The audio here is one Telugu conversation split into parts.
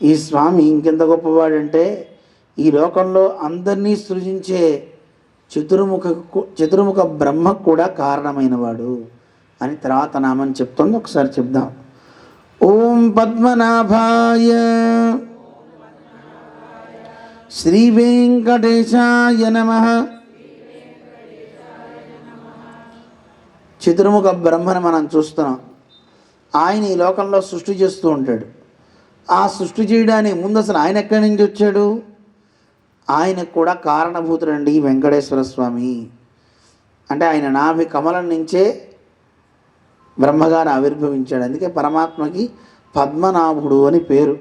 ఈ స్వామి ఇంకెంత గొప్పవాడంటే ఈ లోకంలో అందరినీ సృజించే చతుర్ముఖ బ్రహ్మ కూడా కారణమైనవాడు అని తర్వాత నామని చెప్తుంది. ఒకసారి చెప్దాం. ఓం పద్మనాభాయ శ్రీ వెంకటేశాయ నమః. చతుర్ముఖ బ్రహ్మను మనం చూస్తున్నాం. ఆయన ఈ లోకంలో సృష్టి చేస్తూ ఉంటాడు. ఆ సృష్టి చేయడానికి ముందు అసలు ఆయన ఎక్కడి నుంచి వచ్చాడు? ఆయనకు కూడా కారణభూతుడండి వెంకటేశ్వర స్వామి. అంటే ఆయన నాభి కమలం నుంచే బ్రహ్మగారు ఆవిర్భవించాడు. అందుకే పరమాత్మకి పద్మనాభుడు అని పేరు.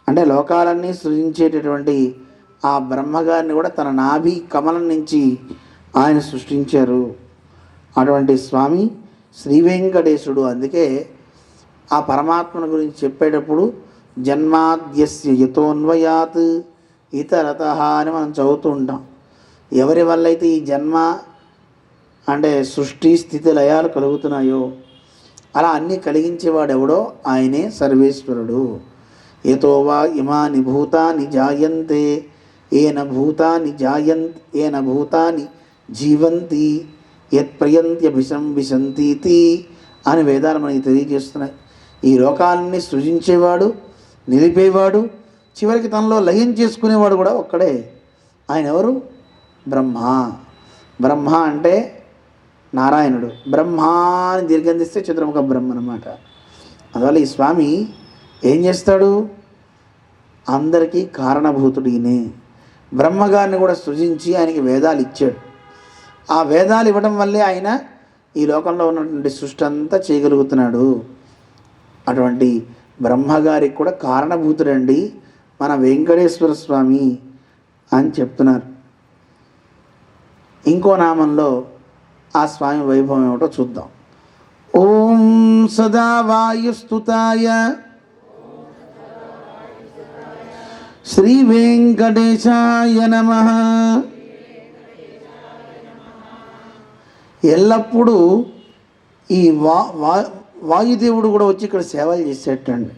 అంటే లోకాలన్నీ సృజించేటటువంటి ఆ బ్రహ్మగారిని కూడా తన నాభి కమలం నుంచి ఆయన సృష్టించారు. అటువంటి స్వామి శ్రీ వెంకటేశుడు. అందుకే ఆ పరమాత్మను గురించి చెప్పేటప్పుడు జన్మాద్యస్య యతోన్వయాత్ ఇతరతః అని మనం చదువుతూ ఉంటాం. ఎవరి వల్ల అయితే ఈ జన్మ అంటే సృష్టి స్థితి లయాలు కలుగుతున్నాయో అలా అన్నీ కలిగించేవాడు ఎవడో ఆయనే సర్వేశ్వరుడు. యతో వా ఇమాని భూతాని జాయంతే ఏన భూతాని జీవంతి యత్ప్రయంత్యభిశంవిశంతీతి అని వేదాలు మనకి తెలియజేస్తున్నాయి. ఈ లోకాలన్నీ సృజించేవాడు, నిలిపేవాడు, చివరికి తనలో లయం చేసుకునేవాడు కూడా ఒక్కడే. ఆయన ఎవరు? బ్రహ్మ. బ్రహ్మ అంటే నారాయణుడు. బ్రహ్మ అని దీర్ఘందిస్తే చతుర్ముఖ బ్రహ్మ అన్నమాట. అందువల్ల ఈ స్వామి ఏం చేస్తాడు? అందరికీ కారణభూతుడు ఈయనే. బ్రహ్మగారిని కూడా సృజించి ఆయనకి వేదాలు ఇచ్చాడు. ఆ వేదాలు ఇవ్వడం వల్లే ఆయన ఈ లోకంలో ఉన్నటువంటి సృష్టి అంతా చేయగలుగుతున్నాడు. అటువంటి బ్రహ్మగారికి కూడా కారణభూతుడండి మన వెంకటేశ్వర స్వామి అని చెప్తున్నారు. ఇంకో నామంలో ఆ స్వామి వైభవం ఏమిటో చూద్దాం. ఓం సదా వాయుస్తుతాయ శ్రీ వెంకటేశాయ నమః. ఎల్లప్పుడూ ఈ వాయుదేవుడు కూడా వచ్చి ఇక్కడ సేవలు చేసేటండి.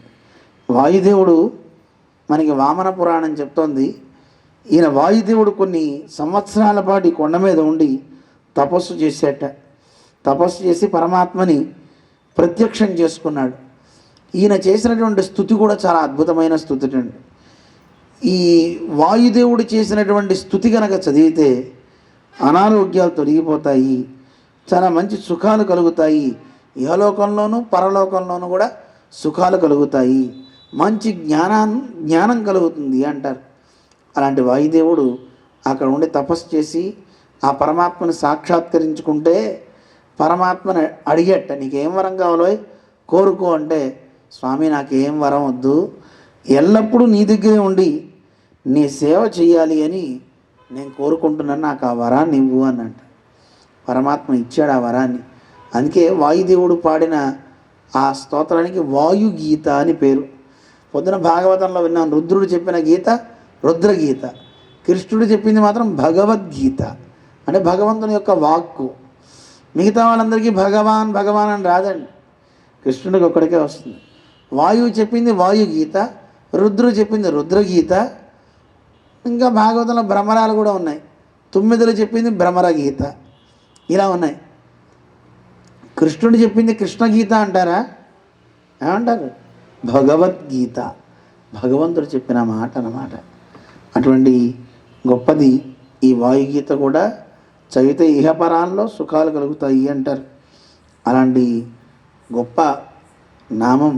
వాయుదేవుడు మనకి వామన పురాణం చెప్తోంది. ఈయన వాయుదేవుడు కొన్ని సంవత్సరాల పాటు కొండ మీద ఉండి తపస్సు చేసేట. తపస్సు చేసి పరమాత్మని ప్రత్యక్షం చేసుకున్నాడు. ఈయన చేసినటువంటి స్తుతి కూడా చాలా అద్భుతమైన స్తుతి అండి. ఈ వాయుదేవుడు చేసినటువంటి స్తుతి కనుక చదివితే అనారోగ్యాలు తొలగిపోతాయి, చాలా మంచి సుఖాలు కలుగుతాయి. ఇహలోకంలోనూ పరలోకంలోనూ కూడా సుఖాలు కలుగుతాయి, మంచి జ్ఞానం కలుగుతుంది అంటారు. అలాంటి వాయుదేవుడు అక్కడ ఉండి తపస్సు చేసి ఆ పరమాత్మని సాక్షాత్కరించుకుంటే పరమాత్మని అడిగేట, నీకేం వరం కావాలో కోరుకో అంటే, స్వామి నాకేం వరం వద్దు, ఎల్లప్పుడూ నీ దగ్గరే ఉండి నీ సేవ చేయాలి అని నేను కోరుకుంటున్నాను, నాకు ఆ వరాన్ని ఇవ్వు అన్నట్టు. పరమాత్మ ఇచ్చాడు ఆ వరాన్ని. అందుకే వాయుదేవుడు పాడిన ఆ స్తోత్రానికి వాయుగీత అని పేరు. పొద్దున భాగవతంలో విన్నాను, రుద్రుడు చెప్పిన గీత రుద్రగీత, కృష్ణుడు చెప్పింది మాత్రం భగవద్గీత. అంటే భగవంతుని యొక్క వాక్కు. మిగతా వాళ్ళందరికీ భగవాన్ భగవాన్ అని రాదండి, కృష్ణుడికి ఒక్కడికే వస్తుంది. వాయువు చెప్పింది వాయుగీత, రుద్రుడు చెప్పింది రుద్రగీత. ఇంకా భాగవతంలో భ్రమరాలు కూడా ఉన్నాయి. తుమ్మిదలు చెప్పింది భ్రమరగీత. ఇలా ఉన్నాయి. కృష్ణుడు చెప్పింది కృష్ణగీత అంటారా? ఏమంటారు? భగవద్గీత. భగవంతుడు చెప్పిన మాట అన్నమాట. అటువంటి గొప్పది ఈ వాయుగీత కూడా. చదివితే ఇహపరాల్లో సుఖాలు కలుగుతాయి అంటారు. అలాంటి గొప్ప నామం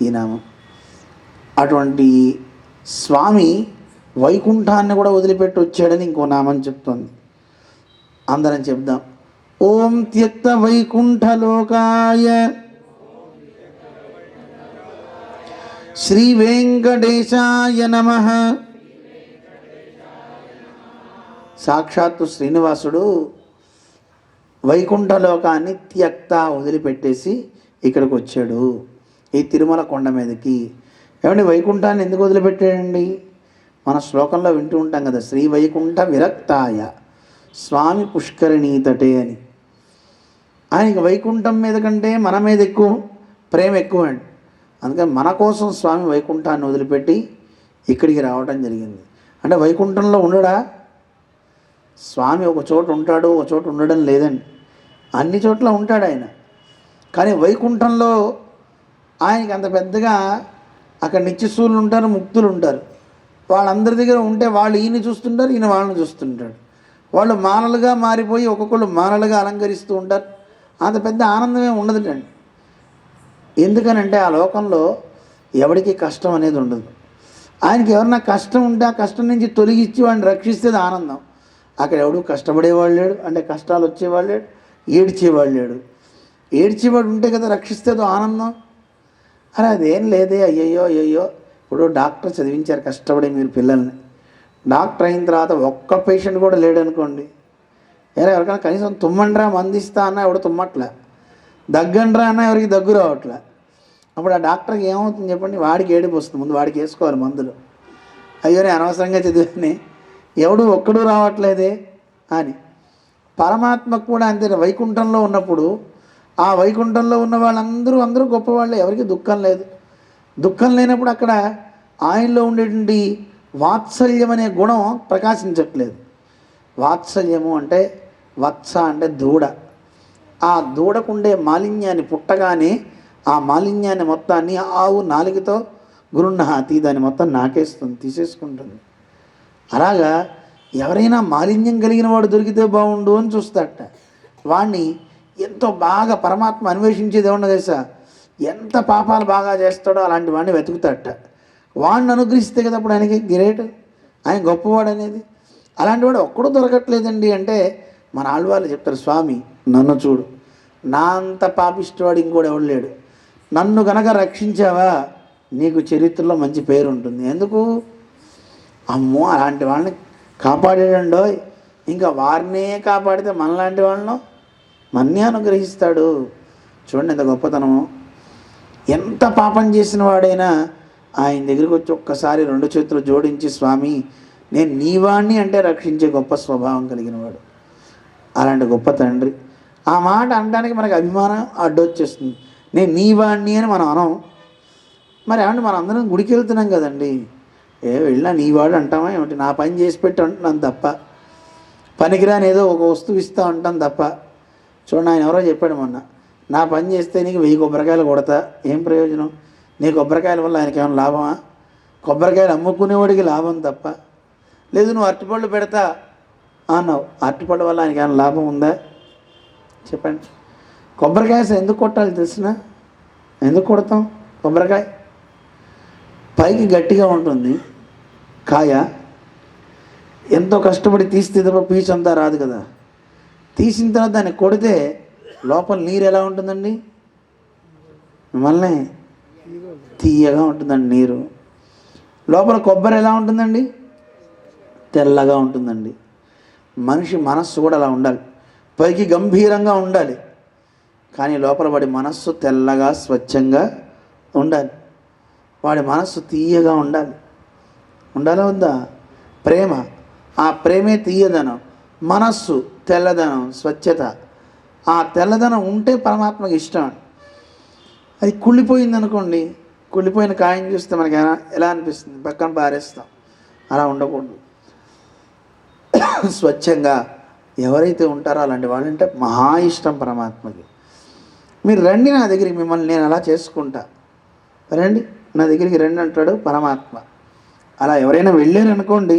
ఈ నామం. అటువంటి స్వామి వైకుంఠాన్ని కూడా వదిలిపెట్టి వచ్చాడని ఇంకో నామం చెప్తోంది. అందరం చెప్దాం. ఓం త్యక్త వైకుంఠలోకాయ శ్రీ వెంకటేశాయ నమః. సాక్షాత్తు శ్రీనివాసుడు వైకుంఠలోకాన్ని త్యక్త వదిలిపెట్టేసి ఇక్కడికి వచ్చాడు, ఈ తిరుమల కొండ మీదకి. ఏమండి వైకుంఠాన్ని ఎందుకు వదిలిపెట్టాడండి? మన శ్లోకంలో వింటూ ఉంటాం కదా, శ్రీ వైకుంఠ విరక్తాయ స్వామి పుష్కరిణీతటే అని. ఆయనకి వైకుంఠం మీద కంటే మన మీద ఎక్కువ ప్రేమ ఎక్కువ అండి. అందుకని మన కోసం స్వామి వైకుంఠాన్ని వదిలిపెట్టి ఇక్కడికి రావడం జరిగింది. అంటే వైకుంఠంలో ఉండడా? స్వామి ఒక చోట ఉంటాడు, ఒక చోట ఉండడం లేదండి, అన్ని చోట్ల ఉంటాడు ఆయన. కానీ వైకుంఠంలో ఆయనకి అంత పెద్దగా అక్కడ నిత్యసూరులు ఉంటారు, ముక్తులు ఉంటారు. వాళ్ళందరి దగ్గర ఉంటే వాళ్ళు ఈయన చూస్తుంటారు, ఈయన వాళ్ళని చూస్తుంటాడు. వాళ్ళు మాలలుగా మారిపోయి ఒక్కొక్కళ్ళు మాలలుగా అలంకరిస్తూ ఉంటారు. అంత పెద్ద ఆనందమే ఉండదుటండి. ఎందుకనంటే ఆ లోకంలో ఎవరికి కష్టం అనేది ఉండదు. ఆయనకి ఎవరన్నా కష్టం ఉంటే ఆ కష్టం నుంచి తొలగించి వాడిని రక్షిస్తేది ఆనందం. అక్కడ ఎవడు కష్టపడేవాడు లేడు, అంటే కష్టాలు వచ్చేవాడు లేడు, ఏడ్చేవాడు లేడు. ఏడ్చేవాడు ఉంటే కదా రక్షిస్తేదో ఆనందం. అరే అదేం లేదే, అయ్యయ్యో అయ్యయ్యో. ఇప్పుడు డాక్టర్ చదివించారు కష్టపడి మీరు పిల్లల్ని, డాక్టర్ అయిన తర్వాత ఒక్క పేషెంట్ కూడా లేడు అనుకోండి, ఎవరికైనా కనీసం తుమ్మండ్రా మందిస్తా అన్నా ఎవడు తుమ్మట్లే, దగ్గండ్రా అన్నా ఎవరికి దగ్గు రావట్లే. అప్పుడు ఆ డాక్టర్కి ఏమవుతుంది చెప్పండి? వాడికి ఏడుపు వస్తుంది, ముందు వాడికి వేసుకోవాలి మందులు. అయ్యో నేను అనవసరంగా చదివాని, ఎవడు ఒక్కడు రావట్లేదే అని. పరమాత్మకు కూడా అంతే. వైకుంఠంలో ఉన్నప్పుడు ఆ వైకుంఠంలో ఉన్న అందరూ గొప్పవాళ్ళే, ఎవరికి దుఃఖం లేదు. దుఃఖం లేనప్పుడు అక్కడ ఆయనలో ఉండేటువంటి వాత్సల్యం అనే గుణం ప్రకాశించట్లేదు. వాత్సల్యము అంటే వత్స అంటే దూడ. ఆ దూడకుండే మాలిన్యాన్ని పుట్టగానే ఆ మాలిన్యాన్ని మొత్తాన్ని ఆవు నాలుగుతో గురుణహాతి దాన్ని మొత్తం నాకేస్తుంది, తీసేసుకుంటుంది. అలాగా ఎవరైనా మాలిన్యం కలిగిన వాడు దొరికితే బాగుండు అని చూస్తాడట. వాణ్ణి ఎంతో బాగా పరమాత్మ అన్వేషించేది ఏమన్నా తెలుసా? ఎంత పాపాలు బాగా చేస్తాడో అలాంటి వాడిని వెతుకుతాడట. వాడిని అనుగ్రహిస్తే కదా అప్పుడు ఆయనకి గ్రేట్, ఆయన గొప్పవాడు అనేది. అలాంటి వాడు ఒక్కడూ దొరకట్లేదండి. అంటే మన ఆళ్వాళ్ళు చెప్తారు, స్వామి నన్ను చూడు, నా అంత పాపిష్టవాడు ఇంకోటి ఎవడు లేడు, నన్ను గనక రక్షించావా నీకు చరిత్రలో మంచి పేరు ఉంటుంది. ఎందుకు? అమ్మో అలాంటి వాళ్ళని కాపాడేయండో, ఇంకా వారినే కాపాడితే మనలాంటి వాళ్ళను మన్నే అనుగ్రహిస్తాడు. చూడండి ఎంత గొప్పతనము. ఎంత పాపం చేసిన వాడైనా ఆయన దగ్గరికి వచ్చి ఒక్కసారి రెండు చేతులు జోడించి, స్వామి నేను నీవాణ్ణి అంటే రక్షించే గొప్ప స్వభావం కలిగిన వాడు. అలాంటి గొప్ప తండ్రి. ఆ మాట అనడానికి మనకు అభిమానం అడ్డొచ్చేస్తుంది. నేను నీవాణ్ణి అని మనం అనం. మరి ఏమంటే మనం అందరం గుడికి వెళ్తున్నాం కదండి, వెళ్ళినా నీవాడు అంటామా ఏమిటి? నా పని చేసి పెట్టి అంటున్నాను తప్ప, పనికిరాని ఏదో ఒక వస్తువు ఇస్తా ఉంటాను తప్ప. చూడండి ఆయన ఎవరో చెప్పాడు మొన్న, నా పని చేస్తే నీకు 1000 కొబ్బరికాయలు కొడతా, ఏం ప్రయోజనం? నీ కొబ్బరికాయల వల్ల ఆయనకి ఏమైనా లాభమా? కొబ్బరికాయలు అమ్ముకునేవాడికి లాభం తప్ప. లేదు నువ్వు అరటిపళ్ళు పెడతా అన్నావు, అరటిపళ్ళ వల్ల ఆయనకి ఏమైనా లాభం ఉందా చెప్పండి? కొబ్బరికాయ ఎందుకు కొట్టాలి తెలిసిన? ఎందుకు కొడతాం? కొబ్బరికాయ పైకి గట్టిగా ఉంటుంది, కాయ ఎంతో కష్టపడి తీస్తే తప్ప పీచు అంతా రాదు కదా. తీసిన తర్వాత దాన్ని కొడితే లోపల నీరు ఎలా ఉంటుందండి? మిమ్మల్ని తీయగా ఉంటుందండి నీరు. లోపల కొబ్బరి ఎలా ఉంటుందండి? తెల్లగా ఉంటుందండి. మనిషి మనస్సు కూడా అలా ఉండాలి, పైకి గంభీరంగా ఉండాలి, కానీ లోపల వాడి మనస్సు తెల్లగా స్వచ్ఛంగా ఉండాలి. వాడి మనస్సు తీయగా ఉండాలి. ఉండాలా వద్దా? ప్రేమ, ఆ ప్రేమే తీయదనం, మనస్సు తెల్లదనం, స్వచ్ఛత. ఆ తెల్లదనం ఉంటే పరమాత్మకి ఇష్టం. అది కుళ్ళిపోయింది అనుకోండి, కుళ్ళిపోయిన కాయని చూస్తే మనకి ఎలా అనిపిస్తుంది? పక్కన పారేస్తాం. అలా ఉండకూడదు. స్వచ్ఛంగా ఎవరైతే ఉంటారో అలాంటి వాళ్ళంటే మహా ఇష్టం పరమాత్మకి. మీరు రండి నా దగ్గరికి, మిమ్మల్ని నేను అలా చేసుకుంటా, రండి నా దగ్గరికి రండి అంటాడు పరమాత్మ. అలా ఎవరైనా వెళ్ళారు అనుకోండి,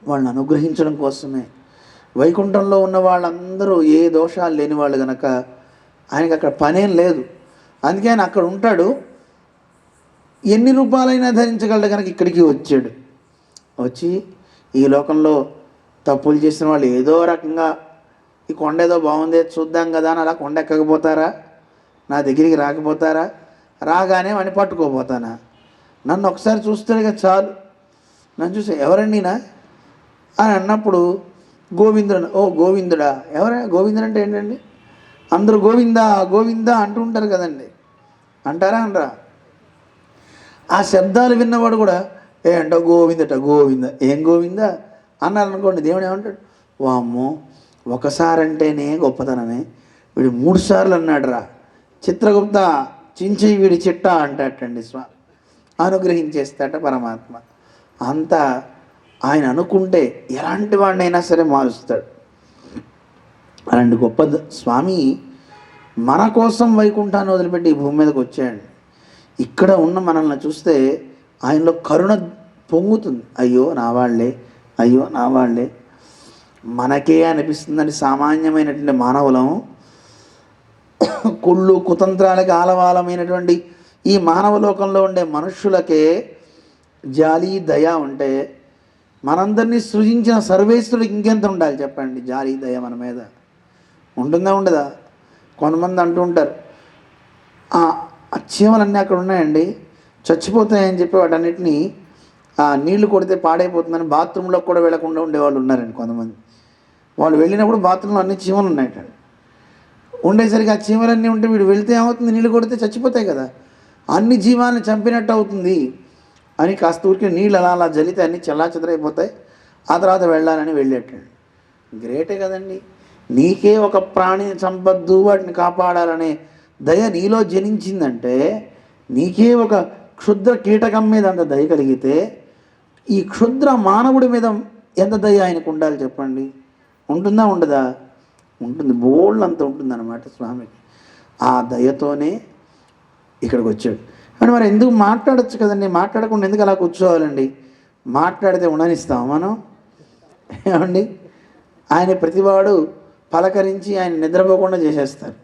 వాళ్ళని అనుగ్రహించడం కోసమే. వైకుంఠంలో ఉన్న వాళ్ళందరూ ఏ దోషాలు లేని వాళ్ళు కనుక ఆయనకి అక్కడ పనేం లేదు. అందుకే ఆయన అక్కడ ఉంటాడు. ఎన్ని రూపాయలైనా ధరించగలడు కనుక ఇక్కడికి వచ్చాడు. వచ్చి ఈ లోకంలో తప్పులు చేసిన వాళ్ళు ఏదో రకంగా ఈ కొండ ఏదో బాగుంది చూద్దాం కదా అని అలా కొండ ఎక్కకపోతారా? నా దగ్గరికి రాకపోతారా? రాగానే వాడిని పట్టుకోపోతానా? నన్ను ఒకసారి చూస్తే చాలు, నన్ను చూసి ఎవరండినా అని అన్నప్పుడు గోవిందుడు, ఓ గోవిందుడా, ఎవరా గోవిందుడు అంటే ఏంటండి? అందరూ గోవిందా గోవిందా అంటూ ఉంటారు కదండి, అంటారా అనరా? ఆ శబ్దాలు విన్నవాడు కూడా అంట గోవిందట, గోవింద, ఏం గోవిందా అన్నారు అనుకోండి, దేవుడు ఏమంటాడు? వామ్మో ఒకసారి అంటేనే గొప్పతనమే, వీడు 3 సార్లు అన్నాడు రా, చిత్రగుప్త చించెయ్యి వీడి చిట్టా అంటాటండి స్వామి. అనుగ్రహించేస్తాట పరమాత్మ. అంతా ఆయన అనుకుంటే ఎలాంటి వాడినైనా సరే మారుస్తాడు. అలాంటి గొప్ప స్వామి మన కోసం వైకుంఠాన్ని వదిలిపెట్టి ఈ భూమి మీదకి వచ్చాయండి. ఇక్కడ ఉన్న మనల్ని చూస్తే ఆయనలో కరుణ పొంగుతుంది. అయ్యో నా వాళ్ళే, అయ్యో నా వాళ్ళే. మనకే అనిపిస్తుందని సామాన్యమైనటువంటి మానవులం, కుళ్ళు కుతంత్రాలకి ఆలవాలమైనటువంటి ఈ మానవ లోకంలో ఉండే మనుష్యులకే జాలి దయ ఉంటే మనందరినీ సృజించిన సర్వేశ్వరుడికి ఇంకెంత ఉండాలి చెప్పండి. జాలి దయ మన మీద ఉంటుందా ఉండదా? కొంతమంది అంటూ ఉంటారు ఆ చీమలన్నీ అక్కడ ఉన్నాయండి, చచ్చిపోతాయని చెప్పి వాటన్నిటినీ నీళ్లు కొడితే పాడైపోతుందని బాత్రూంలో కూడా వెళ్ళకుండా ఉండేవాళ్ళు ఉన్నారండి కొంతమంది. వాళ్ళు వెళ్ళినప్పుడు బాత్రూంలో అన్ని చీమలు ఉన్నాయటండి. ఉండేసరికి ఆ చీమలన్నీ ఉంటే వీడు వెళ్తే ఏమవుతుంది, నీళ్ళు కొడితే చచ్చిపోతాయి కదా, అన్ని జీవాలను చంపినట్టు అవుతుంది అని కాస్త ఊరికి నీళ్ళు అలా అలా జలితే అన్నీ చెల్లాచెదరైపోతాయి, ఆ తర్వాత వెళ్ళాలని వెళ్ళేటండి. గ్రేటే కదండి. నీకే ఒక ప్రాణిని చంపద్దు, వాటిని కాపాడాలనే దయ నీలో జనించిందంటే, నీకే ఒక క్షుద్ర కీటకం మీద అంత దయ కలిగితే ఈ క్షుద్ర మానవుడి మీద ఎంత దయ ఆయనకు ఉండాలి చెప్పండి. ఉంటుందా ఉండదా? ఉంటుంది, బోల్డ్ అంత ఉంటుందన్నమాట స్వామికి. ఆ దయతోనే ఇక్కడికి వచ్చాడు. కానీ మరి ఎందుకు మాట్లాడచ్చు కదండి, మాట్లాడకుండా ఎందుకు అలా కూర్చోవాలండి? మాట్లాడితే ఉండనిస్తాం మనం ఏమండి? ఆయన ప్రతివాడు పలకరించి ఆయన నిద్రపోకుండా చేసేస్తారు.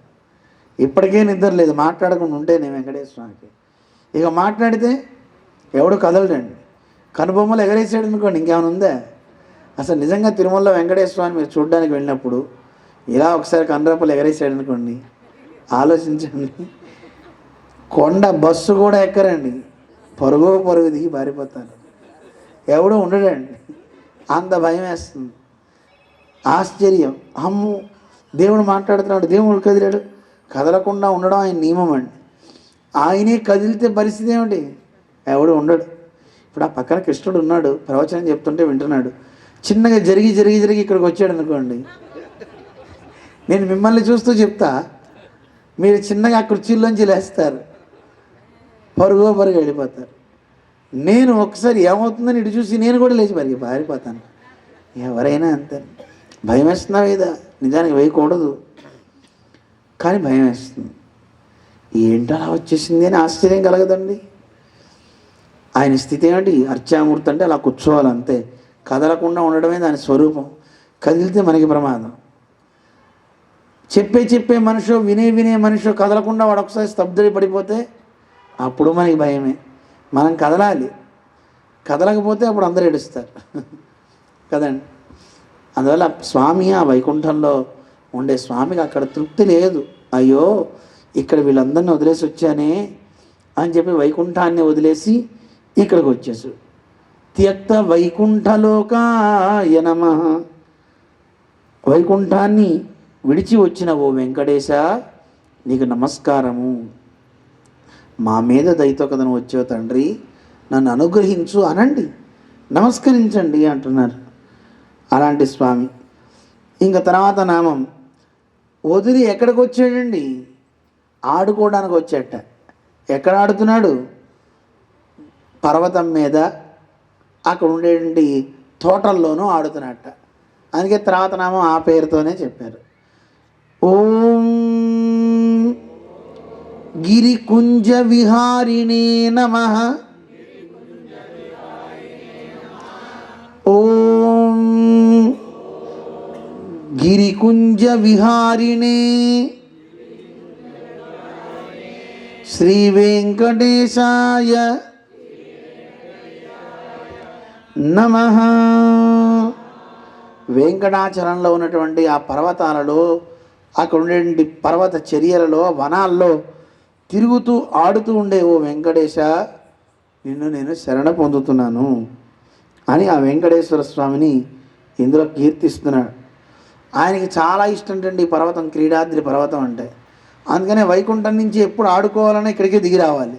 ఇప్పటికే నిద్ర లేదు మాట్లాడకుండా ఉంటేనే వెంకటేశ్వర స్వామికి. ఇక మాట్లాడితే ఎవడు కదలడండి. కనుబొమ్మలు ఎగరేసాడు అనుకోండి, ఇంకేమైనా ఉందా? అసలు నిజంగా తిరుమలలో వెంకటేశ్వర స్వామి మీరు చూడడానికి వెళ్ళినప్పుడు ఇలా ఒకసారి కనురెప్పలు ఎగరేసాడు అనుకోండి, ఆలోచించండి. కొండ బస్సు కూడా ఎక్కరండి, పరుగు దిగి పారిపోతారు. ఎవడో ఉండడండి, అంత భయం వేస్తుంది. ఆశ్చర్యం, అమ్ము దేవుడు మాట్లాడుతున్నాడు, దేవుడు కదిలాడు. కదలకుండా ఉండడం ఆయన నియమం అండి. ఆయనే కదిలితే పరిస్థితి ఏమిటి? ఎవడు ఉండడు. ఇప్పుడు ఆ పక్కన కృష్ణుడు ఉన్నాడు, ప్రవచనం చెప్తుంటే వింటున్నాడు. చిన్నగా జరిగి ఇక్కడికి వచ్చాడు అనుకోండి, నేను మిమ్మల్ని చూస్తూ చెప్తా, మీరు చిన్నగా ఆ కుర్చీల్లోంచి లేస్తారు, పరుగు వెళ్ళిపోతారు. నేను ఒకసారి ఏమవుతుందని ఇటు చూసి నేను కూడా లేచి పారిపోతాను. ఎవరైనా అంతే. భయం వేస్తుందా వేదా? నిజానికి వేయకూడదు, కానీ భయం వేస్తుంది. ఏంటో అలా వచ్చేసింది అని ఆశ్చర్యం కలగదండి. ఆయన స్థితి ఏమిటి? అర్చామూర్తి అంటే అలా కూర్చోవాలంతే, కదలకుండా ఉండడమే దాని స్వరూపం. కదిలితే మనకి ప్రమాదం. చెప్పే మనిషి, వినే మనిషి కదలకుండా వాడు ఒకసారి స్తబ్దుడి పడిపోతే అప్పుడు మనకి భయమే. మనం కదలాలి, కదలకపోతే అప్పుడు అందరూ ఏడుస్తారు కదండి. అందువల్ల స్వామి ఆ వైకుంఠంలో ఉండే స్వామికి అక్కడ తృప్తి లేదు. అయ్యో ఇక్కడ వీళ్ళందరినీ వదిలేసి వచ్చానే అని చెప్పి వైకుంఠాన్ని వదిలేసి ఇక్కడికి వచ్చేసాడు. త్యక్త వైకుంఠలోకాయ నమః. వైకుంఠాన్ని విడిచి వచ్చిన ఓ వెంకటేశ నీకు నమస్కారము. మా మీద దయతో కదా నువ్వు వచ్చావు తండ్రి, నన్ను అనుగ్రహించు అనండి, నమస్కరించండి అంటున్నారు. అలాంటి స్వామి. ఇంకా తర్వాత నామం వదిలి ఎక్కడికి వచ్చాడండి? ఆడుకోవడానికి వచ్చాట. ఎక్కడ ఆడుతున్నాడు? పర్వతం మీద, అక్కడ ఉండేటువంటి తోటల్లోనూ ఆడుతున్నట్ట. అందుకే తర్వాత నామం ఆ పేరుతోనే చెప్పారు. ఓం గిరికుంజ విహారిణే నమః. ఓం గిరికుంజ విహారిణే శ్రీ వెంకటేశాయ నమః. వెంకటాచలంలో ఉన్నటువంటి ఆ పర్వతాలలో, అక్కడ ఉండేటువంటి పర్వత చర్యలలో, వనాల్లో తిరుగుతూ ఆడుతూ ఉండే ఓ వెంకటేశ నిన్ను నేను శరణ పొందుతున్నాను అని ఆ వెంకటేశ్వర స్వామిని ఇందులో కీర్తిస్తున్నాడు. ఆయనకి చాలా ఇష్టం అండి ఈ పర్వతం, క్రీడాద్రి పర్వతం అంటే. అందుకనే వైకుంఠం నుంచి ఎప్పుడు ఆడుకోవాలన్నా ఇక్కడికే దిగి రావాలి.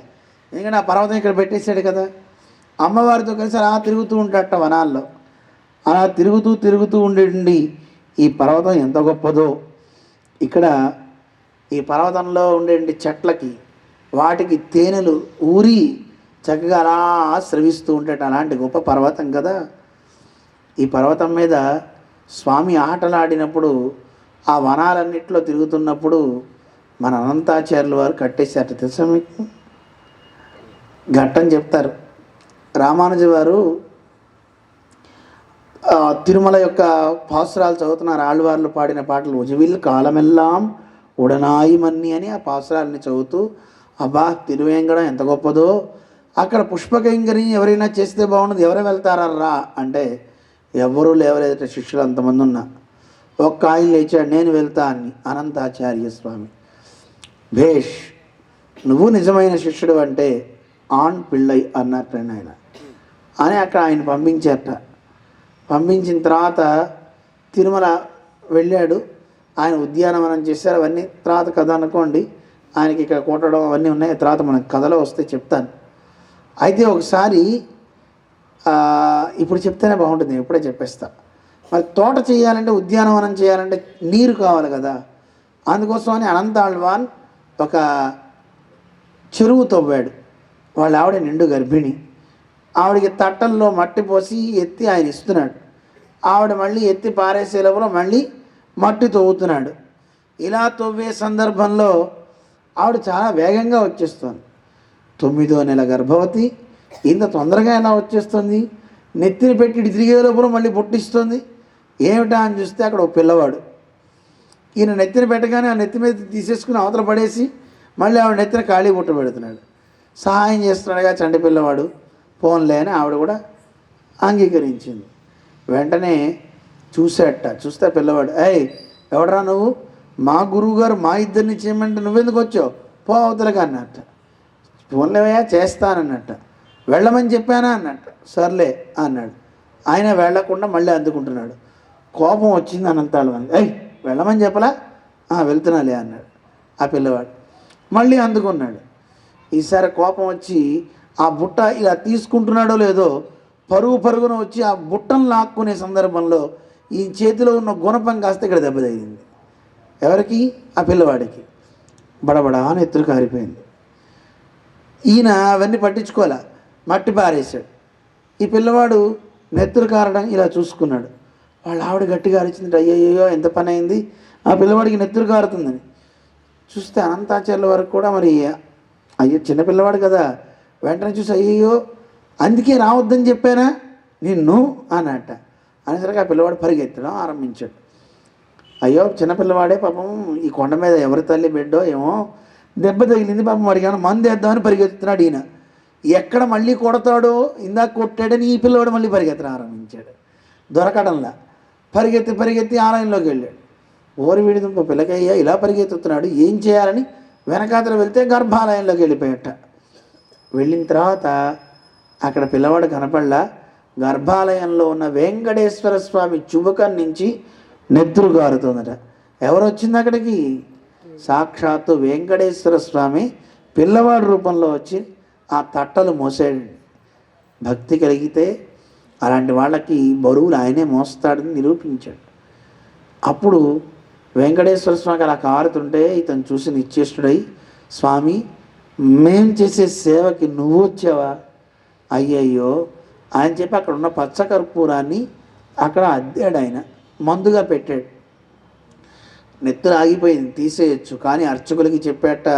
ఎందుకంటే ఆ పర్వతం ఇక్కడ పెట్టేశాడు కదా. అమ్మవారితో కలిసి అలా తిరుగుతూ ఉంటాడట వనాల్లో. అలా తిరుగుతూ ఉండేయండి ఈ పర్వతం ఎంత గొప్పదో. ఇక్కడ ఈ పర్వతంలో ఉండేటువంటి చెట్లకి వాటికి తేనెలు ఊరి చక్కగా అలా స్రవిస్తూ ఉంటాట. అలాంటి గొప్ప పర్వతం కదా. ఈ పర్వతం మీద స్వామి ఆటలాడినప్పుడు, ఆ వనాలన్నింటిలో తిరుగుతున్నప్పుడు మన అనంతాచార్యుల వారు కట్టేశారట. తెలుసా మీకు? ఘట్టం చెప్తారు. రామానుజ వారు తిరుమల యొక్క పాసురాలు చదువుతున్నారు. ఆళ్వార్లు పాడిన పాటలు ఉజవిల్ కాలమెల్లాం ఉడనాయి మన్ని అని ఆ పాసురాలని చదువుతూ, అబ్బా తిరువేంకడం ఎంత గొప్పదో, అక్కడ పుష్పకైంకర్యం ఎవరైనా చేస్తే బాగుండదు, ఎవరు వెళ్తారా అంటే ఎవరూ లేవలేదట. శిష్యులు అంతమంది ఉన్నా ఒక్క ఆయన లేచాడు, నేను వెళ్తా అని. అనంతాచార్య స్వామి, భేష్, నువ్వు నిజమైన శిష్యుడు అంటే ఆన్ పిళ్ళై అన్నట్టు ఆయన అని అక్కడ ఆయన పంపించారట. పంపించిన తర్వాత తిరుమల వెళ్ళాడు. ఆయన ఉద్యానవనం చేశారు. అవన్నీ తర్వాత కథ అనుకోండి. ఆయనకి ఇక్కడ కొట్టడం అవన్నీ ఉన్నాయి, తర్వాత మనకు కథలో వస్తే చెప్తాను. అయితే ఒకసారి ఇప్పుడు చెప్తేనే బాగుంటుంది, ఇప్పుడే చెప్పేస్తా. మరి తోట చేయాలంటే, ఉద్యానవనం చేయాలంటే నీరు కావాలి కదా. అందుకోసమని అనంతాళ్వాన్ ఒక చెరువు తవ్వాడు. వాళ్ళ ఆవిడ నిండు గర్భిణి. ఆవిడకి తట్టల్లో మట్టి పోసి ఎత్తి ఆయన ఇస్తున్నాడు. ఆవిడ మళ్ళీ ఎత్తి పారేసే లోపల మళ్ళీ మట్టి తవ్వుతున్నాడు. ఇలా తవ్వే సందర్భంలో ఆవిడ చాలా వేగంగా వచ్చేస్తుంది. 9వ నెల గర్భవతి. ఇంత తొందరగా ఎలా వచ్చేస్తుంది? నెత్తిని పెట్టి తిరిగే లోపల మళ్ళీ పుట్టిస్తుంది. ఏమిటా అని చూస్తే అక్కడ ఒక పిల్లవాడు. ఈయన నెత్తిని పెట్టగానే ఆ నెత్తి మీద తీసేసుకుని అవతల పడేసి మళ్ళీ ఆవిడ నెత్తిన ఖాళీ బుట్ట పెడుతున్నాడు. సహాయం చేస్తున్నాడుగా చంటి పిల్లవాడు. పోన్లే అని ఆవిడ కూడా అంగీకరించింది. వెంటనే చూస్తే పిల్లవాడు, ఏయ్ ఎవడరా నువ్వు? మా గురువు గారు మా ఇద్దరిని చేయమంటే నువ్వెందుకు వచ్చావు? పో అవతలగా అన్నట్ట. పోన్లేవయ్యా చేస్తానన్నట్ట. వెళ్ళమని చెప్పానా అన్నట్ట. సర్లే అన్నాడు. ఆయన వెళ్ళకుండా మళ్ళీ అందుకుంటున్నాడు. కోపం వచ్చింది అనంతాళ్వాన్. ఏయ్ వెళ్ళమని చెప్పలా? వెళ్తున్నాలే అన్నాడు ఆ పిల్లవాడు. మళ్ళీ అందుకున్నాడు. ఈసారి కోపం వచ్చి ఆ బుట్ట ఇలా తీసుకుంటున్నాడో లేదో పరుగున వచ్చి ఆ బుట్టను లాక్కునే సందర్భంలో ఈ చేతిలో ఉన్న గుణపం కాస్త ఇక్కడ దెబ్బ తగిలింది. ఎవరికి? ఆ పిల్లవాడికి. బడబడా అని ఎత్తులు కారిపోయింది. ఈయన అవన్నీ పట్టించుకోలే, మట్టి పారేశాడు. ఈ పిల్లవాడు నెత్తురు కారడం ఇలా చూసుకున్నాడు. వాళ్ళ ఆవిడ గట్టిగా అరిచింది, అయ్యయ్యో ఎంత పని అయింది, ఆ పిల్లవాడికి నెత్తురు కారుతుందని. చూస్తే అనంతాచార్యుల వరకు కూడా మరి అయ్యో చిన్నపిల్లవాడు కదా. వెంటనే చూసి అయ్యయ్యో అందుకే రావద్దని చెప్పానా నిన్ను అన్నట్ట. అనేసరికి ఆ పిల్లవాడు పరిగెత్తడం ఆరంభించాడు. అయ్యో చిన్నపిల్లవాడే పాపం, ఈ కొండ మీద ఎవరి తల్లి బిడ్డో ఏమో దెబ్బ తగిలింది పాపం, అడిగాను మందు వేద్దామని పరిగెత్తుతున్నాడు. ఈయన ఎక్కడ మళ్ళీ కొడతాడో, ఇందాక కొట్టాడని ఈ పిల్లవాడు మళ్ళీ పరిగెత్తడం ఆరంభించాడు. దొరకడంలా పరిగెత్తి ఆలయంలోకి వెళ్ళాడు. ఓరి వీడిదుంప పిల్లకయ్యా ఇలా పరిగెత్తుతున్నాడు, ఏం చేయాలని వెనకాతలు వెళ్తే గర్భాలయంలోకి వెళ్ళిపోయాట. వెళ్ళిన తర్వాత అక్కడ పిల్లవాడు కనపడలా. గర్భాలయంలో ఉన్న వెంకటేశ్వర స్వామి చుబుకం నుంచి నెత్తురు గారుతుందట. ఎవరు వచ్చింది అక్కడికి? సాక్షాత్తు వెంకటేశ్వర స్వామి పిల్లవాడి రూపంలో వచ్చి ఆ తట్టలు మోసాడు. భక్తి కలిగితే అలాంటి వాళ్ళకి బరువులు ఆయనే మోస్తాడని నిరూపించాడు. అప్పుడు వెంకటేశ్వర స్వామికి అలా కారుతుంటే ఇతను చూసి నిశ్చేష్టుడై, స్వామి మేం చేసే సేవకి నువ్వు వచ్చావా? అయ్యయ్యో ఆయన చెప్పి అక్కడ ఉన్న పచ్చకర్పూరాన్ని అక్కడ అద్దాడు. ఆయన మందుగా పెట్టాడు. నెత్తురు ఆగిపోయింది, తీసేయచ్చు. కానీ అర్చకులకి చెప్పేట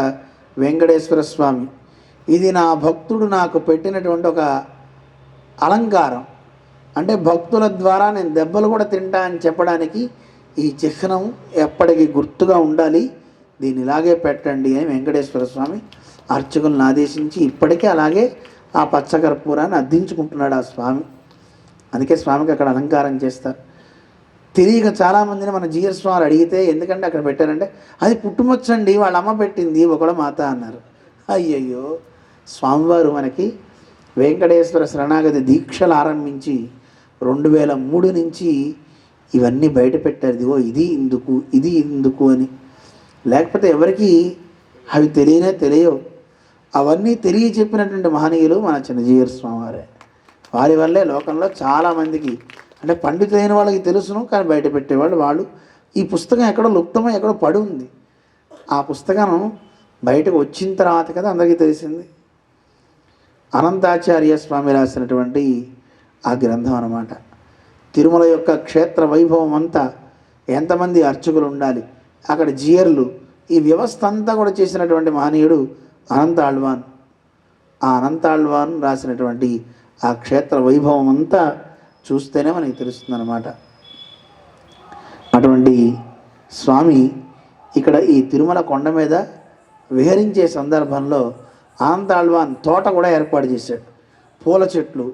వెంకటేశ్వర స్వామి, ఇది నా భక్తుడు నాకు పెట్టినటువంటి ఒక అలంకారం, అంటే భక్తుల ద్వారా నేను దెబ్బలు కూడా తింటా అని చెప్పడానికి ఈ చిహ్నం ఎప్పటికీ గుర్తుగా ఉండాలి, దీన్ని ఇలాగే పెట్టండి అని వెంకటేశ్వర స్వామి అర్చకులను ఆదేశించి ఇప్పటికే అలాగే ఆ పచ్చకర్పూరాన్ని అద్దించుకుంటున్నాడు ఆ స్వామి. అందుకే స్వామికి అక్కడ అలంకారం చేస్తారు. తెలియక చాలామందిని మన జీఎస్ స్వామి అడిగితే ఎందుకంటే అక్కడ పెట్టారంటే అది పుట్టుమొచ్చండి, వాళ్ళ అమ్మ పెట్టింది, ఒకళ్ళ మాత అన్నారు. అయ్యయ్యో, స్వామివారు మనకి వెంకటేశ్వర శరణాగతి దీక్షలు ఆరంభించి 2003 నుంచి ఇవన్నీ బయట పెట్టారు. ఇదిగో ఇది ఇందుకు అని. లేకపోతే ఎవరికి అవి తెలియవు. అవన్నీ తెలియచెప్పినటువంటి మహనీయులు మన చిన్నజీయర్ స్వామివారే. వారి వల్లే లోకంలో చాలామందికి, అంటే పండితులైన వాళ్ళకి తెలుసును, కానీ బయట పెట్టేవాళ్ళు వాళ్ళు. ఈ పుస్తకం ఎక్కడో లుప్తమో ఎక్కడో పడి ఉంది. ఆ పుస్తకం బయటకు వచ్చిన తర్వాత కదా అందరికీ తెలిసింది. అనంతాచార్య స్వామి రాసినటువంటి ఆ గ్రంథం అన్నమాట. తిరుమల యొక్క క్షేత్ర వైభవం అంతా, ఎంతమంది అర్చకులు ఉండాలి, అక్కడ జియర్లు, ఈ వ్యవస్థ అంతా కూడా చేసినటువంటి మహనీయుడు అనంతాళ్వాన్. ఆ అనంతాళ్వాన్ రాసినటువంటి ఆ క్షేత్ర వైభవం అంతా చూస్తేనే మనకి తెలుస్తుందన్నమాట. అటువంటి స్వామి ఇక్కడ ఈ తిరుమల కొండ మీద విహరించే సందర్భంలో అనంతాళ్వాన్ తోట కూడా ఏర్పాటు చేశాడు. పూల చెట్లు,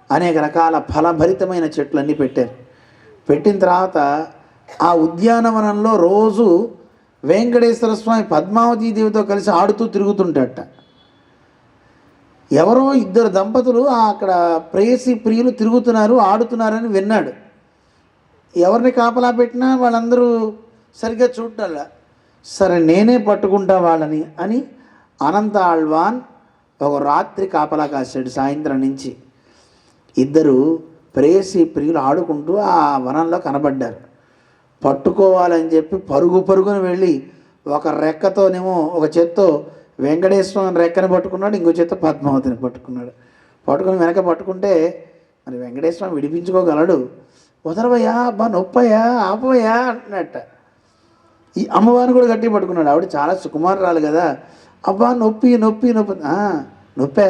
అనేక రకాల ఫలభరితమైన చెట్లన్నీ పెట్టారు. పెట్టిన తర్వాత ఆ ఉద్యానవనంలో రోజు వెంకటేశ్వర స్వామి పద్మావతీదేవితో కలిసి ఆడుతూ తిరుగుతుంటాడట. ఎవరో ఇద్దరు దంపతులు అక్కడ ప్రేయసి ప్రియులు తిరుగుతున్నారు, ఆడుతున్నారని విన్నాడు. ఎవరిని కాపలా పెట్టినా వాళ్ళందరూ సరిగ్గా చూడాల. సరే నేనే పట్టుకుంటా వాళ్ళని అని అనంతాళ్వాన్ ఒక రాత్రి కాపలా కాశాడు. సాయంత్రం నుంచి ఇద్దరు ప్రేయసి ప్రియులు ఆడుకుంటూ ఆ వనంలో కనబడ్డారు. పట్టుకోవాలని చెప్పి పరుగు పరుగున వెళ్ళి ఒక రెక్కతోనేమో, ఒక చేత్తో వెంకటేశ్వరం రెక్కని పట్టుకున్నాడు, ఇంకో చేత్తో పద్మావతిని పట్టుకున్నాడు. పట్టుకుని వెనక పట్టుకుంటే మరి వెంకటేశ్వరం విడిపించుకోగలడు. వదలవయ్యా, అబ్బా నొప్పయ్యా, ఆపవయ్యా అంటున్నట్ట. ఈ అమ్మవారిని కూడా గట్టిగా పట్టుకున్నాడు. ఆవిడ చాలా సుకుమారురాలు కదా. అబ్బా నొప్పి నొప్పి నొప్పి, నొప్పే,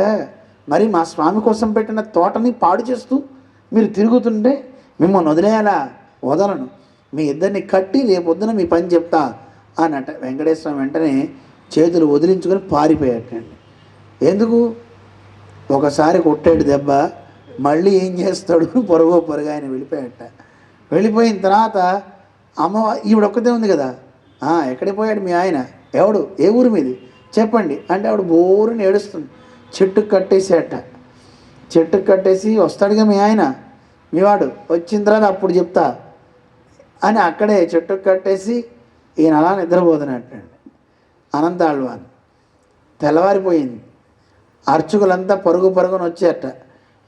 మరి మా స్వామి కోసం పెట్టిన తోటని పాడు చేస్తూ మీరు తిరుగుతుంటే మిమ్మల్ని వదిలేయాలా? వదలను, మీ ఇద్దరిని కట్టి రేపొద్దున మీ పని చెప్తా అన్నట్ట. వెంకటేశ్వరం వెంటనే చేతులు వదిలించుకొని పారిపోయాటండి. ఎందుకు? ఒకసారి కొట్టాడు దెబ్బ, మళ్ళీ ఏం చేస్తాడు, పొరుగా ఆయన వెళ్ళిపోయాట. వెళ్ళిపోయిన తర్వాత ఈవిడ ఒక్కతే ఉంది కదా, ఎక్కడికి పోయాడు మీ ఆయన? ఎవడు? ఏ ఊరు మీది చెప్పండి అంటే ఆవిడ బోరుని ఏడుస్తుంది. చెట్టుకు కట్టేసేట. చెట్టుకు కట్టేసి వస్తాడుగా మీ ఆయన, మీవాడు వచ్చిన తర్వాత అప్పుడు చెప్తా అని అక్కడే చెట్టుకు కట్టేసి ఈయన అలా నిద్రపోతున్నట్టండి అనంతాళ్వాన్. తెల్లవారిపోయింది. అర్చకులంతా పరుగున వచ్చారట.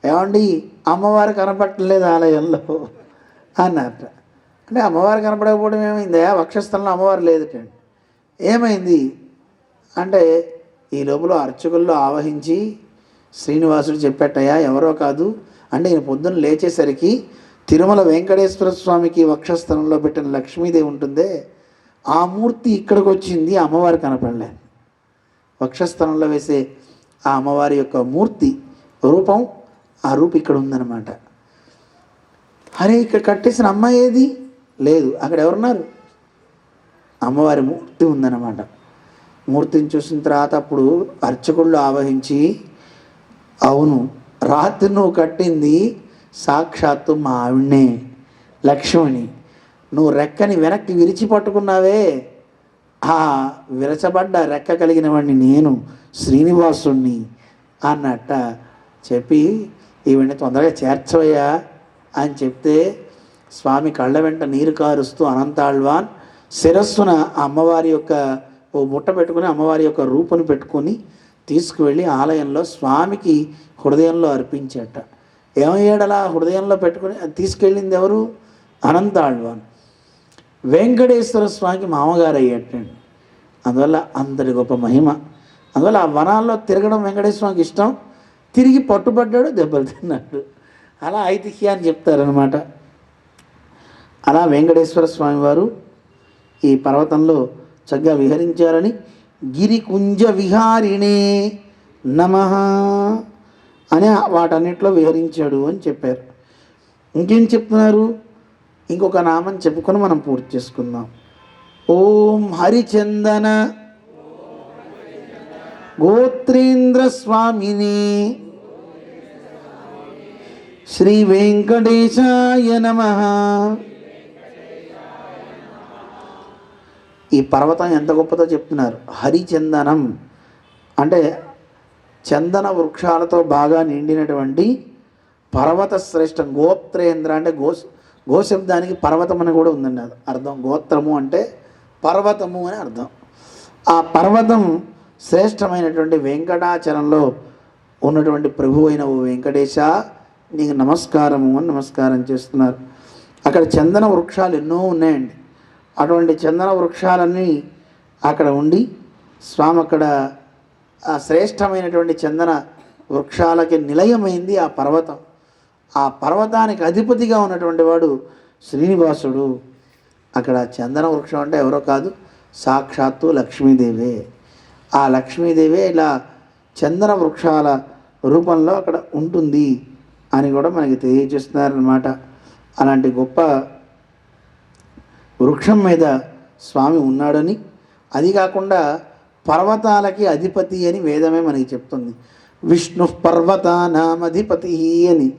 ఏమండి అమ్మవారు కనపట్టలేదు ఆలయంలో అన్నారట. అంటే అమ్మవారు కనపడకపోవడం ఏమైందా? వక్షస్థలంలో అమ్మవారు లేదటండి. ఏమైంది అంటే ఈ లోపల అర్చకుల్లో ఆవహించి శ్రీనివాసుడు చెప్పేటయ్యా ఎవరో కాదు అంటే, ఈయన పొద్దున్న లేచేసరికి తిరుమల వెంకటేశ్వర స్వామికి వక్షస్థలంలో పెట్టిన లక్ష్మీదేవి ఉంటుందే, ఆ మూర్తి ఇక్కడికి వచ్చింది, అమ్మవారు కనపడలేదు. వక్షస్థలంలో వేసే ఆ అమ్మవారి యొక్క మూర్తి రూపం, ఆ రూపు ఇక్కడ ఉందన్నమాట. అరే ఇక్కడ కట్టేసిన అమ్మాయి ఏది? లేదు. అక్కడ ఎవరున్నారు? అమ్మవారి మూర్తి ఉందన్నమాట. మూర్తిని చూసిన తర్వాత అప్పుడు అర్చకుళ్ళు ఆవహించి, అవును రాత్రి నువ్వు కట్టింది సాక్షాత్తు మా ఆవిడ్నే, లక్ష్మిని. నువ్వు రెక్కని వెనక్కి విరిచి పట్టుకున్నావే, ఆ విరచబడ్డ రెక్క కలిగిన వాడిని నేను, శ్రీనివాసుణ్ణి అన్నట్ట చెప్పి ఈవిడ్ని తొందరగా చేర్చవయ్యా అని చెప్తే స్వామి కళ్ళ వెంట నీరు కారుస్తూ అనంతాళ్వాన్ శిరస్సున అమ్మవారి యొక్క ఓ బుట్ట పెట్టుకుని అమ్మవారి యొక్క రూపును పెట్టుకొని తీసుకువెళ్ళి ఆలయంలో స్వామికి హృదయంలో అర్పించేట. ఏమయ్యాడలా హృదయంలో పెట్టుకుని తీసుకెళ్ళింది ఎవరు? అనంతాళ్వాన్. వెంకటేశ్వర స్వామికి మామగారు అయ్యేటండి. అందువల్ల అంతటి గొప్ప మహిమ. అందువల్ల ఆ వనాల్లో తిరగడం వెంకటేశ్వరకి ఇష్టం. తిరిగి పట్టుబడ్డాడు, దెబ్బలు తిన్నాడు. అలా ఐతిహ్యాన్ని చెప్తారనమాట. అలా వెంకటేశ్వర స్వామి వారు ఈ పర్వతంలో చక్కగా విహరించారని గిరికుంజ విహారిణే నమః అని వాటన్నిటిలో విహరించాడు అని చెప్పారు. ఇంకేం చెప్తున్నారు? ఇంకొక నామం చెప్పుకొని మనం పూర్తి చేసుకుందాం. ఓం హరిచందన గోత్రేంద్ర స్వామిని శ్రీ వెంకటేశాయ నమః. ఈ పర్వతం ఎంత గొప్పదో చెప్తున్నారు. హరిచందనం అంటే చందన వృక్షాలతో బాగా నిండినటువంటి పర్వత శ్రేష్టం. గోత్రేంద్ర అంటే గోశబ్దానికి పర్వతం అని కూడా ఉందండి అర్థం. గోత్రము అంటే పర్వతము అని అర్థం. ఆ పర్వతం శ్రేష్టమైనటువంటి వెంకటాచలంలో ఉన్నటువంటి ప్రభు అయిన ఓ వెంకటేశ నీకు నమస్కారము అని నమస్కారం చేస్తున్నారు. అక్కడ చందన వృక్షాలు ఎన్నో ఉన్నాయండి. అటువంటి చందన వృక్షాలన్నీ అక్కడ ఉండి స్వామి అక్కడ ఆ శ్రేష్టమైనటువంటి చందన వృక్షాలకి నిలయమైంది ఆ పర్వతం. ఆ పర్వతానికి అధిపతిగా ఉన్నటువంటి వాడు శ్రీనివాసుడు. అక్కడ చందన వృక్షం అంటే ఎవరో కాదు, సాక్షాత్తు లక్ష్మీదేవే. ఆ లక్ష్మీదేవే ఇలా చందన వృక్షాల రూపంలో అక్కడ ఉంటుంది అని కూడా మనకి తెలియజేస్తున్నారన్నమాట. అలాంటి గొప్ప వృక్షం మీద స్వామి ఉన్నాడని, అది కాకుండా పర్వతాలకి అధిపతి అని వేదమే మనకి చెప్తుంది. విష్ణు పర్వతానామధిపతి అని,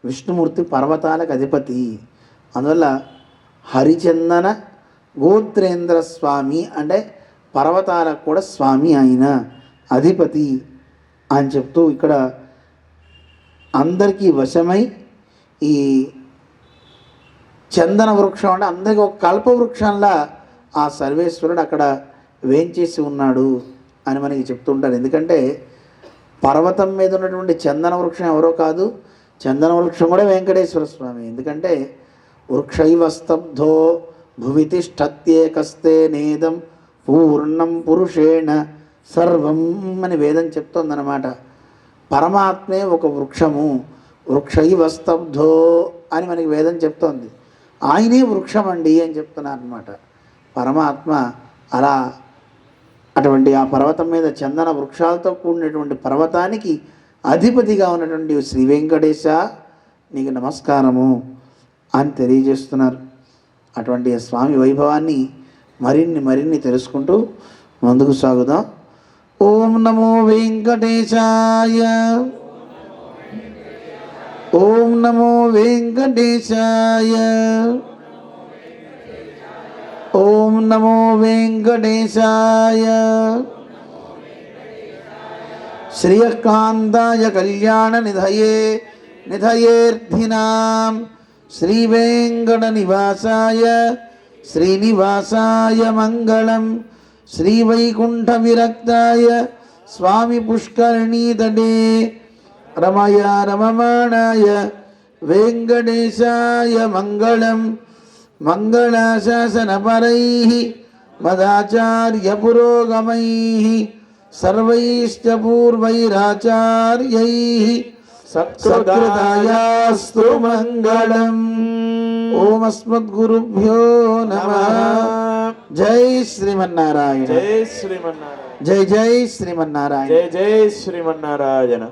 విష్ణుమూర్తి పర్వతాలకు అధిపతి. అందువల్ల హరిచందన గోత్రేంద్ర స్వామి అంటే పర్వతాలకు కూడా స్వామి ఆయన, అధిపతి అని చెప్తూ ఇక్కడ అందరికీ వశమై ఈ చందన వృక్షం అంటే అందరికీ ఒక కల్పవృక్షంలా ఆ సర్వేశ్వరుడు అక్కడ వేంచేసి ఉన్నాడు అని మనకి చెప్తుంటారు. ఎందుకంటే పర్వతం మీద ఉన్నటువంటి చందన వృక్షం ఎవరో కాదు, చందన వృక్షం కూడా వెంకటేశ్వర స్వామి. ఎందుకంటే వృక్షైవ స్తబ్ధో భువి తిష్టత్యేకస్తే నేదం పూర్ణం పురుషేణ సర్వం అని వేదం చెప్తోందన్నమాట. పరమాత్మే ఒక వృక్షము, వృక్షైవ స్తబ్ధో అని మనకి వేదం చెప్తోంది. ఆయనే వృక్షం అండి అని చెప్తున్నారు అనమాట. పరమాత్మ అలా అటువంటి ఆ పర్వతం మీద చందన వృక్షాలతో కూడినటువంటి పర్వతానికి అధిపతిగా ఉన్నటువంటి శ్రీ వెంకటేశ నీకు నమస్కారము అని తెలియజేస్తున్నారు. అటువంటి స్వామి వైభవాన్ని మరిన్ని తెలుసుకుంటూ ముందుకు సాగుదాం. ఓం నమో వెంకటేశాయ, ఓం నమో వెంకటేశాయ, ఓం నమో వెంకటేశాయ. శ్రియకాంతాయ కళ్యాణ నిధయే నిధయేర్థినాం శ్రీవేంకట నివాసాయ శ్రీనివాసాయ మంగళం. శ్రీవైకుంఠ విరక్తాయ స్వామి పుష్కరిణీతటే రమయా రమమాణాయ వెంకటేశాయ మంగళం. మంగళాశాసనపరైః మదాచార్య పురోగమైః సర్వైశ్చ పూర్వైరాచార్యైః సత్కృతాయాస్తు మంగళం. ఓం అస్మద్గురుభ్యో నమః. జై శ్రీమన్నారాయణ, జై శ్రీమన్నారాయణ, జై జై శ్రీమన్నారాయణ, జై జై శ్రీమన్నారాయణ.